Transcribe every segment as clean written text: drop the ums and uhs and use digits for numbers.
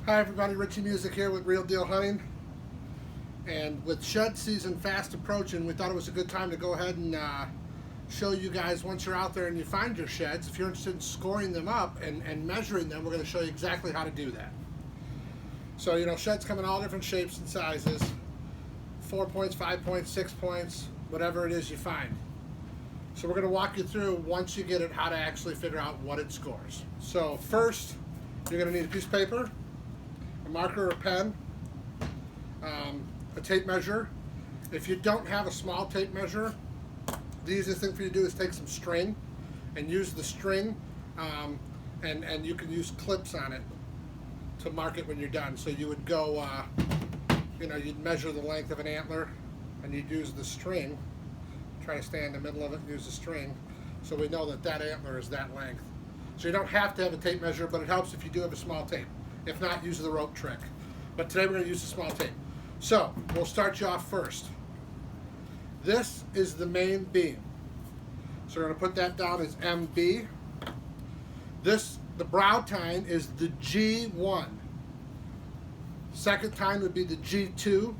Hi everybody, Richie Music here with Real Deal Hunting. And with shed season fast approaching, we thought it was a good time to go ahead and show you guys, once you're out there and you find your sheds, if you're interested in scoring them up and measuring them, we're going to show you exactly how to do that. So, sheds come in all different shapes and sizes. 4 points, 5 points, 6 points, whatever it is you find. So we're going to walk you through, once you get it, how to actually figure out what it scores. So first, you're going to need a piece of paper, a marker or a pen, a tape measure. If you don't have a small tape measure, the easiest thing for you to do is take some string and use the string, and you can use clips on it to mark it when you're done. So you would go, you'd measure the length of an antler, and you'd use the string, try to stay in the middle of it and use the string, so we know that that antler is that length. So you don't have to have a tape measure, but it helps if you do have a small tape. If not, use the rope trick. But today we're going to use a small tape. So we'll start you off first. This is the main beam. So we're going to put that down as MB. The brow tine is the G1. Second tine would be the G2.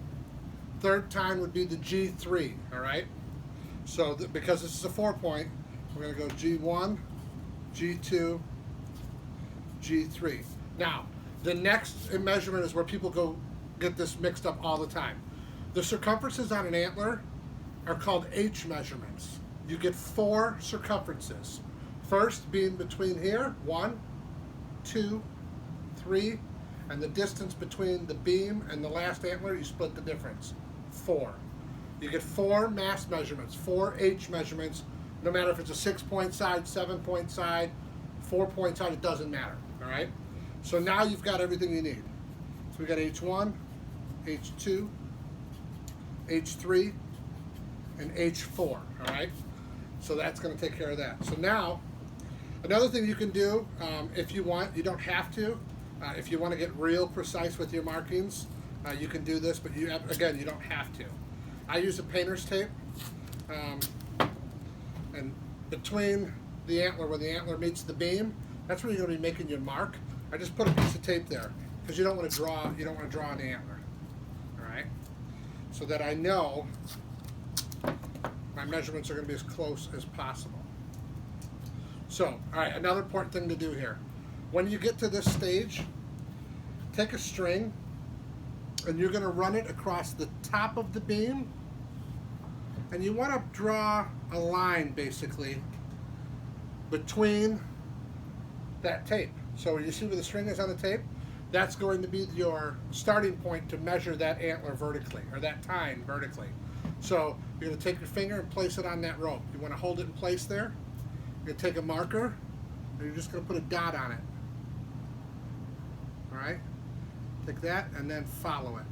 Third tine would be the G3, all right? So because this is a 4-point, we're going to go G1, G2, G3. Now, the next measurement is where people get this mixed up all the time. The circumferences on an antler are called H measurements. You get 4 circumferences. First being between here, 1, 2, 3, and the distance between the beam and the last antler, you split the difference, 4. You get 4 mass measurements, 4 H measurements, no matter if it's a 6-point side, 7-point side, 4-point side, it doesn't matter, all right? So now you've got everything you need. So we got H1, H2, H3, and H4, all right? So that's going to take care of that. So now, another thing you can do, if you want, you don't have to. If you want to get real precise with your markings, you can do this, but again, you don't have to. I use a painter's tape, and between the antler, where the antler meets the beam, that's where you're going to be making your mark. I just put a piece of tape there because you don't want to draw on the antler, all right? So that I know my measurements are going to be as close as possible. So, all right, another important thing to do here. When you get to this stage, take a string and you're going to run it across the top of the beam, and you want to draw a line basically between that tape. So you see where the string is on the tape? That's going to be your starting point to measure that antler vertically, or that tine vertically. So you're going to take your finger and place it on that rope. You want to hold it in place there. You're going to take a marker, and you're just going to put a dot on it. All right? Take that and then follow it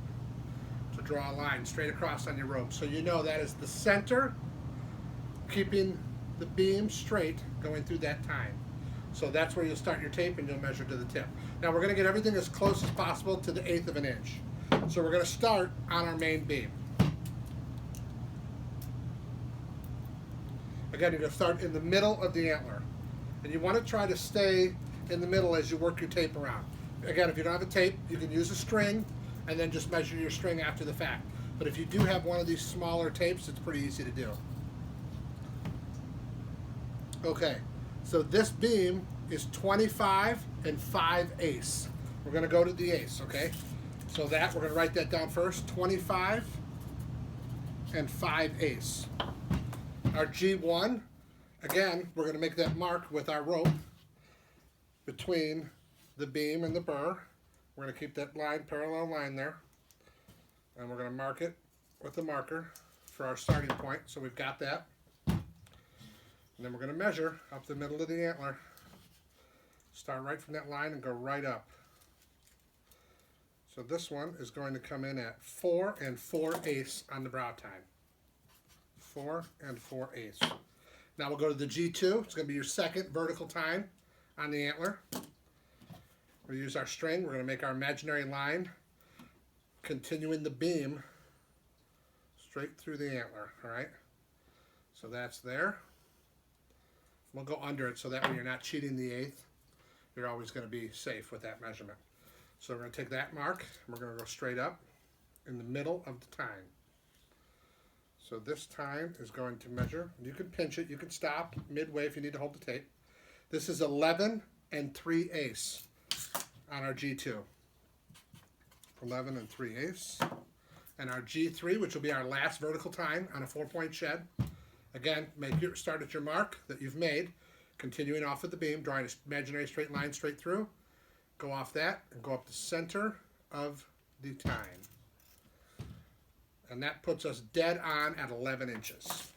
to draw a line straight across on your rope. So you know that is the center, keeping the beam straight going through that tine. So that's where you'll start your tape, and you'll measure to the tip. Now we're going to get everything as close as possible to the 1/8 of an inch. So we're going to start on our main beam. Again, you're going to start in the middle of the antler. And you want to try to stay in the middle as you work your tape around. Again, if you don't have a tape, you can use a string and then just measure your string after the fact. But if you do have one of these smaller tapes, it's pretty easy to do. Okay, so this beam is 25 and 5/8. We're going to go to the eighths, okay? So we're going to write that down first, 25 and 5/8. Our G1, again, we're going to make that mark with our rope between the beam and the burr. We're going to keep that parallel line there, and we're going to mark it with the marker for our starting point. So we've got that. And then we're going to measure up the middle of the antler. Start right from that line and go right up. So this one is going to come in at 4 and 4/8 on the brow tine. 4 and 4/8. Now we'll go to the G2. It's going to be your second vertical tine on the antler. We'll use our string. We're going to make our imaginary line, continuing the beam straight through the antler, all right? So that's there. We'll go under it so that way you're not cheating the 1/8. You're always going to be safe with that measurement. So we're going to take that mark and we're going to go straight up in the middle of the tine. So this tine is going to measure, you can pinch it, you can stop midway if you need to hold the tape. This is 11 3/8 on our G2. 11 3/8. And our G3, which will be our last vertical tine on a 4-point shed. Again, start at your mark that you've made, continuing off of the beam, drawing an imaginary straight line straight through. Go off that and go up the center of the tine. And that puts us dead on at 11 inches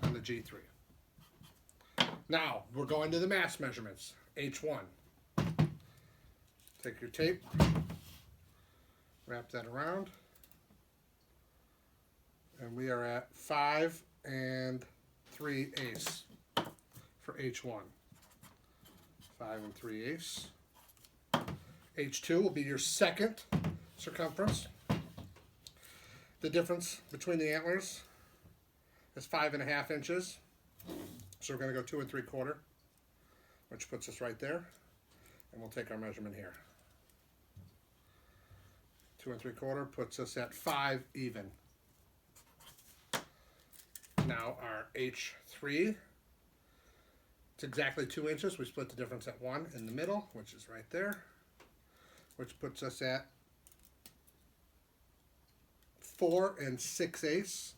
on the G3. Now, we're going to the mass measurements. H1. Take your tape, wrap that around, and we are at 5 3/8 for H1. 5 3/8. H2 will be your second circumference. The difference between the antlers is 5.5 inches. So we're going to go 2 3/4, which puts us right there. And we'll take our measurement here. 2 3/4 puts us at 5 even. Now our H3, it's exactly 2 inches. We split the difference at 1 in the middle, which is right there, which puts us at 4 6/8.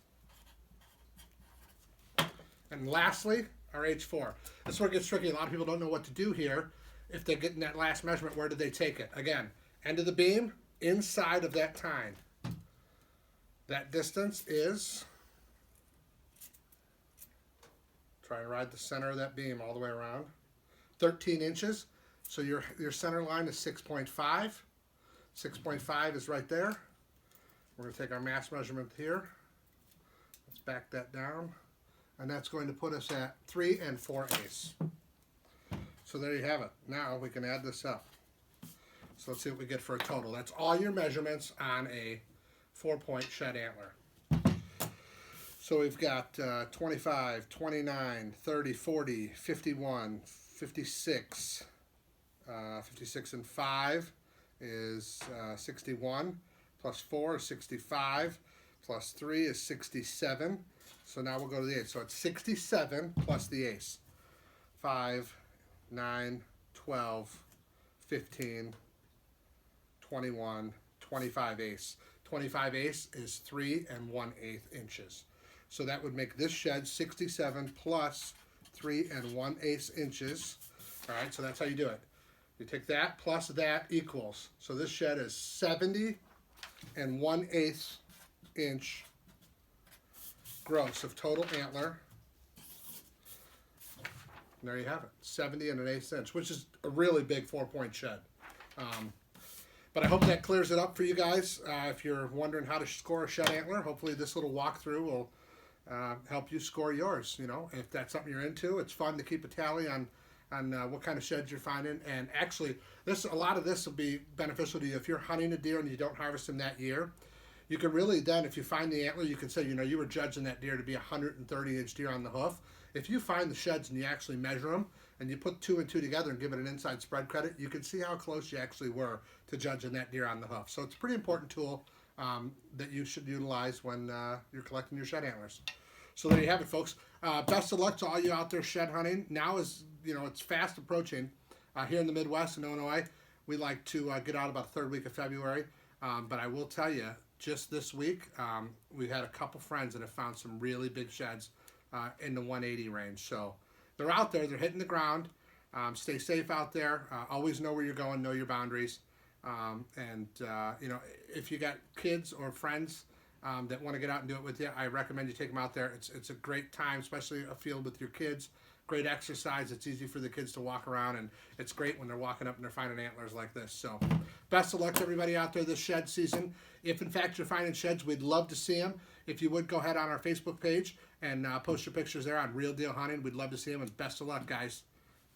And lastly, our H4. This is where it gets tricky. A lot of people don't know what to do here. If they're getting that last measurement, where do they take it? Again, end of the beam, inside of that tine. That distance is, try to ride the center of that beam all the way around, 13 inches. So your center line is 6.5. 6.5 is right there. We're going to take our mass measurement here. Let's back that down. And that's going to put us at 3 4/8. So there you have it. Now we can add this up. So let's see what we get for a total. That's all your measurements on a 4-point shed antler. So we've got 25, 29, 30, 40, 51, 56. 56 and 5 is 61. Plus 4 is 65. Plus 3 is 67. So now we'll go to the ace. So it's 67 plus the ace. 5, 9, 12, 15, 21, 25 ace. 25 ace is 3 1/8 inches. So that would make this shed 67 plus 3 1/8 inches. All right, so that's how you do it. You take that plus that equals. So this shed is 70 1/8 inch gross of total antler. And there you have it, 70 1/8 inch, which is a really big 4-point shed. But I hope that clears it up for you guys. If you're wondering how to score a shed antler, hopefully this little walkthrough will help you score yours. You know, if that's something you're into, it's fun to keep a tally on what kind of sheds you're finding. And actually, a lot of this will be beneficial to you if you're hunting a deer and you don't harvest him that year. You can really then, if you find the antler, you can say, you know, you were judging that deer to be a 130-inch deer on the hoof. If you find the sheds and you actually measure them and you put 2 and 2 together and give it an inside spread credit, you can see how close you actually were to judging that deer on the hoof. So it's a pretty important tool that you should utilize when you're collecting your shed antlers. So there you have it, folks. Best of luck to all you out there shed hunting. Now is, you know, it's fast approaching. Here in the Midwest in Illinois, we like to get out about the 3rd week of February. But I will tell you, just this week, we've had a couple friends that have found some really big sheds in the 180 range. So they're out there, they're hitting the ground. Stay safe out there. Always know where you're going, know your boundaries. You know, if you got kids or friends that want to get out and do it with you, I recommend you take them out there. It's a great time, especially a field with your kids. Great exercise. It's easy for the kids to walk around, and it's great when they're walking up and they're finding antlers like this. So best of luck to everybody out there this shed season. If in fact you're finding sheds, we'd love to see them. If you would, go ahead on our Facebook page and post your pictures there on Real Deal Hunting. We'd love to see them, and best of luck, guys.